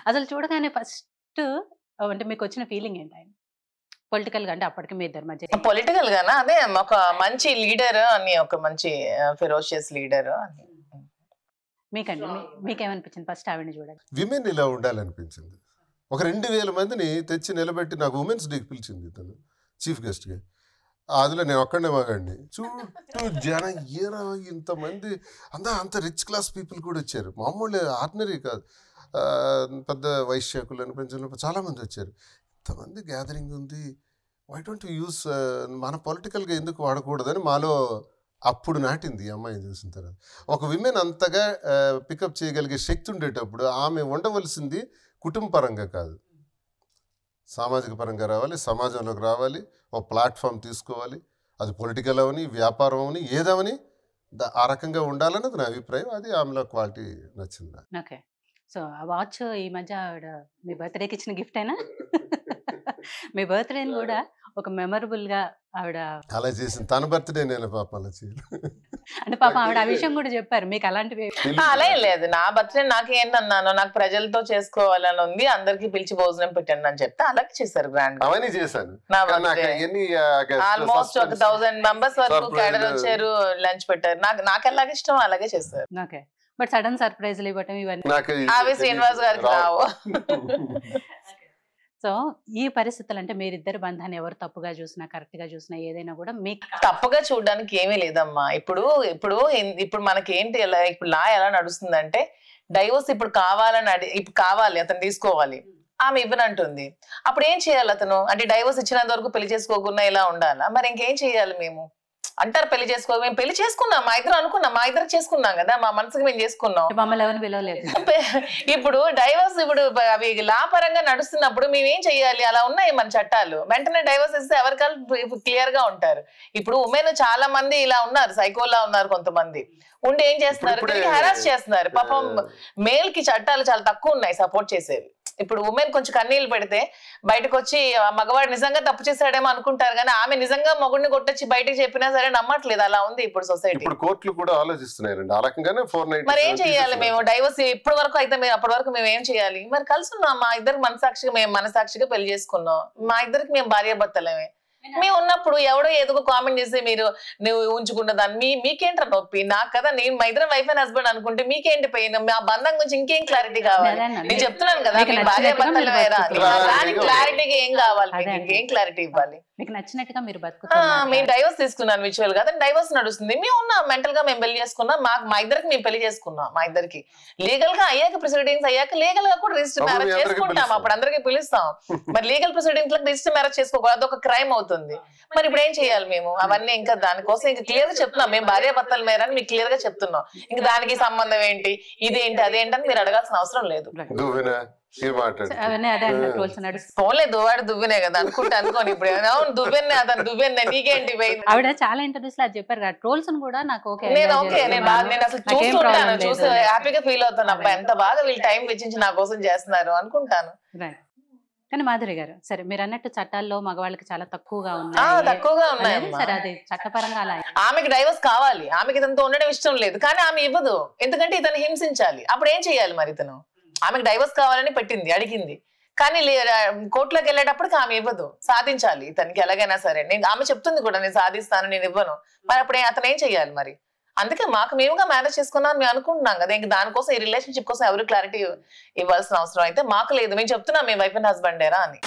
అసలు చూడగానే ఫస్ట్ అంటే మీకొచ్చిన ఫీలింగ్ ఏంటి ఆయన? పొలిటికల్‌గా అంటే అప్పటికి మీ ఇద్దరి మధ్య పొలిటికల్ గానా? అదే ఒక మంచి లీడర్ అని, ఒక మంచి ఫెరోషియస్ లీడర్ అని. మీకండి మీకేమనిపించింది ఫస్ట్ ఆవిడని చూడగానే? విమెన్ ఇలా ఉండాలనిపించింది. ఒక 2000 మందిని తెచ్చి నిలబెట్టి నాకు ఉమెన్స్ డేకి పిలిచింది తను చీఫ్ గెస్ట్గా. అందులో నేను ఒక్కడే మగాడిని. చుట్టూ జనం ఏరా ఇంతమంది, అంత రిచ్ క్లాస్ పీపుల్ కూడా వచ్చారు. మామూలు ఆర్డినరీ కాదు, పెద్ద వైశ్యాకులు అనిపించిన చాలామంది వచ్చారు. ఇంతమంది గ్యాదరింగ్ ఉంది, వై డోంట్ యూస్ మన పొలిటికల్గా ఎందుకు వాడకూడదని మాలో అప్పుడు నాటింది ఈ అమ్మాయిని చూసిన తర్వాత. ఒక విమెన్ అంతగా పికప్ చేయగలిగే శక్తి ఉండేటప్పుడు ఆమె ఉండవలసింది కుటుంబ పరంగా కాదు, సామాజిక పరంగా రావాలి, సమాజంలోకి రావాలి, ఒక ప్లాట్ఫామ్ తీసుకోవాలి. అది పొలిటికల్ అవని, వ్యాపారం అవని, ఏదవని ఆ రకంగా ఉండాలన్నది నా అభిప్రాయం. అది ఆమెలో క్వాలిటీ నచ్చింది. ఓకే. సో ఆ వాచ్ ఈ మధ్య ఆవిడ మీ బర్త్డేకి ఇచ్చిన గిఫ్ట్ అయినా మీ బర్త్డేని కూడా ఒక మెమరబుల్గా ఆవిడ అలా చేసింది. తన బర్త్డే నేను పాపం అలా చేయలేదు. అంటే పాపం ఆవిడ ఆ విషయం కూడా చెప్పారు మీకు అలాంటివి. అలా ఏం లేదు. నా బర్త్డే నాకేంటన్నాను, నాకు ప్రజలతో చేసుకోవాలని ఉంది, అందరికి పిలిచి భోజనం పెట్టండి అని చెప్తే అలాగే చేశారు గ్రాండ్. అవన్నీ చేశాను. ఆల్మోస్ట్ ఒక 1000 మెంబర్స్ వరకు క్యాడర్ వచ్చారు, లంచ్ పెట్టారు. నాకు ఎలాగ ఇష్టం అలాగే చేస్తారు. ఓకే. బట్ సడన్ సర్ప్రైజ్లు ఇవ్వటం ఇవన్నీ అవి శ్రీనివాస్ గారికి రావు. సో ఈ పరిస్థితులు అంటే మీరిద్దరు బంధాన్ని ఎవరు తప్పుగా చూసినా కరెక్ట్ గా చూసినా ఏదైనా కూడా మీకు తప్పుగా చూడడానికి ఏమీ లేదమ్మా. ఇప్పుడు మనకేంటి, ఇప్పుడు లా ఎలా నడుస్తుందంటే డైవోర్స్ ఇప్పుడు కావాలి, అతను తీసుకోవాలి, ఆమె ఇవ్వనంటుంది. అప్పుడు ఏం చేయాలి అతను? అంటే డైవోర్స్ ఇచ్చినంత వరకు పెళ్లి చేసుకోకుండా ఇలా ఉండాలా? మరి ఇంకేం చేయాలి? మేము అంటారు పెళ్లి మేము పెళ్లి చేసుకున్నాం, మా ఇద్దరు అనుకున్నాం, మా ఇద్దరు చేసుకున్నాం కదా, మా మనసుకి మేము చేసుకున్నాం. మమ్మల్ని ఎవరిని పిలవలేదు. ఇప్పుడు డైవర్స్ అవి లా పరంగా నడుస్తున్నప్పుడు మేమేం చెయ్యాలి? అలా ఉన్నాయి మన చట్టాలు. వెంటనే డైవర్స్ ఇస్తే ఎవరికాలు క్లియర్ గా ఉంటారు. ఇప్పుడు ఉమెన్ చాలా మంది ఇలా ఉన్నారు, సైకోలా ఉన్నారు కొంతమంది. ఉండి ఏం చేస్తున్నారు, హెరాస్ చేస్తున్నారు. పాపం మేల్ కి చట్టాలు చాలా తక్కువ ఉన్నాయి సపోర్ట్ చేసేవి. ఇప్పుడు ఉమెన్ కొంచెం కన్నీళ్ళు పెడితే బయటకు వచ్చి మగవాడు నిజంగా తప్పు చేశాడేమో అనుకుంటారు, కానీ ఆమె నిజంగా మొగుడిని కొట్టొచ్చి బయటకు చెప్పినా సరే నమ్మట్లేదు. అలా ఉంది ఇప్పుడు సొసైటీ. ఇప్పుడు కోర్టులు కూడా ఆలోచిస్తున్నారండి ఆ రకంగానే. 490 మరి ఏం చేయాలి మేము? డైవర్స్ ఇప్పటి వరకు అయితే అప్పటి వరకు మేము ఏం చేయాలి? మరి కలిసి ఉన్నాం, మా ఇద్దరికి మనసాక్షిగా పెళ్లి చేసుకున్నాం, మా ఇద్దరికి మేము భార్యాభర్తలమే. మేము ఉన్నప్పుడు ఎవడో ఏదో కామెంట్ చేసి నువ్వు ఉంచుకున్న దాన్ని మీకేంట్రా నొప్పి? నాకు కదా, నేను మా ఇద్దరు వైఫ్ అండ్ హస్బెండ్ అనుకుంటే మీకేంటి పోయిన? మా బంధం గురించి ఇంకేం క్లారిటీ కావాలి? నేను చెప్తున్నాను కదా, భార్యాభర్తలు వేరా, దానికి క్లారిటీగా ఏం కావాలి? ఇంకేం క్లారిటీ ఇవ్వాలి? మీకు నచ్చినట్టుగా మీరు బతుకుతున్నారు. మేము డైవర్స్ తీసుకున్నాను మ్యూచువల్ గా, డైవర్స్ నడుస్తుంది. మేము ఉన్నాం మెంటల్ గా, మేము పెళ్లి చేసుకున్నాం, మా ఇద్దరికి మేము పెళ్లి చేసుకున్నాం. మా ఇద్దరికి లీగల్ గా అయ్యాక, ప్రొసీడింగ్స్ అయ్యాక లీగల్ గా కూడా రిజిస్టర్ మ్యారేజ్ చేసుకుంటాం. అప్పుడు అందరికి పిలుస్తాం. మరి లీగల్ ప్రొసీడింగ్స్ లో రిజిస్టర్ మ్యారేజ్ చేసుకోకూడదు, అదొక క్రైమ్ అవుతుంది. మరి ఇప్పుడు ఏం చేయాలి మేము? అవన్నీ ఇంకా దానికోసం ఇంకా క్లియర్ గా చెప్తున్నాం, మేము భార్యాభర్తల మేర అని మీకు క్లియర్ గా చెప్తున్నాం. ఇంకా దానికి సంబంధం ఏంటి, ఇదేంటి అదేంటని మీరు అడగాల్సిన అవసరం లేదు. ఫోన్లే దువ్వాడు దువ్వినే కదా అనుకోని ఇప్పుడు అవును దువ్వెన్నే, అతను దువ్వెన్నే, నీకేంటి? ఆవిడ చాలా ఇంటర్వ్యూస్ లో చెప్పారు కదా, ట్రోల్స్ కూడా నాకు నేను అసలు చూస్తుంటాను, చూసి హ్యాపీగా ఫీల్ అవుతాను. అబ్బా ఎంత బాగా వీళ్ళు టైం వెచ్చించి నా కోసం చేస్తున్నారు అనుకుంటాను. కానీ మాధురి గారు, సరే మీరు అన్నట్టు చట్టాల్లో మగవాళ్ళకి చాలా తక్కువగా ఉన్నాయి. సరే అది చట్టపరంగా అలా ఆమెకి డైవర్స్ కావాలి, ఆమెకి ఇతనితో ఉండడం ఇష్టం లేదు, కానీ ఆమె ఇవ్వదు. ఎందుకంటే ఇతను హింసించాలి. అప్పుడు ఏం చేయాలి మరి? ఇతను ఆమెకు డైవర్స్ కావాలని పెట్టింది, అడిగింది, కానీ కోర్టులోకి వెళ్ళేటప్పటికి ఆమె ఇవ్వదు. సాధించాలి ఇతనికి ఎలాగైనా సరే. ఆమె చెప్తుంది కూడా, నేను సాధిస్తాను, నేను ఇవ్వను. మరి అప్పుడు అతను ఏం చెయ్యాలి మరి? అందుకే మేముగా మ్యారేజ్ చేసుకున్నాం మేము అనుకుంటున్నాం కదా. ఇంక దానికోసం, ఈ రిలేషన్షిప్ కోసం ఎవరు క్లారిటీ ఇవ్వాల్సిన అవసరం అయితే మాకు లేదు. మేము చెప్తున్నాం మేము వైఫ్ అండ్ హస్బెండేరా అని.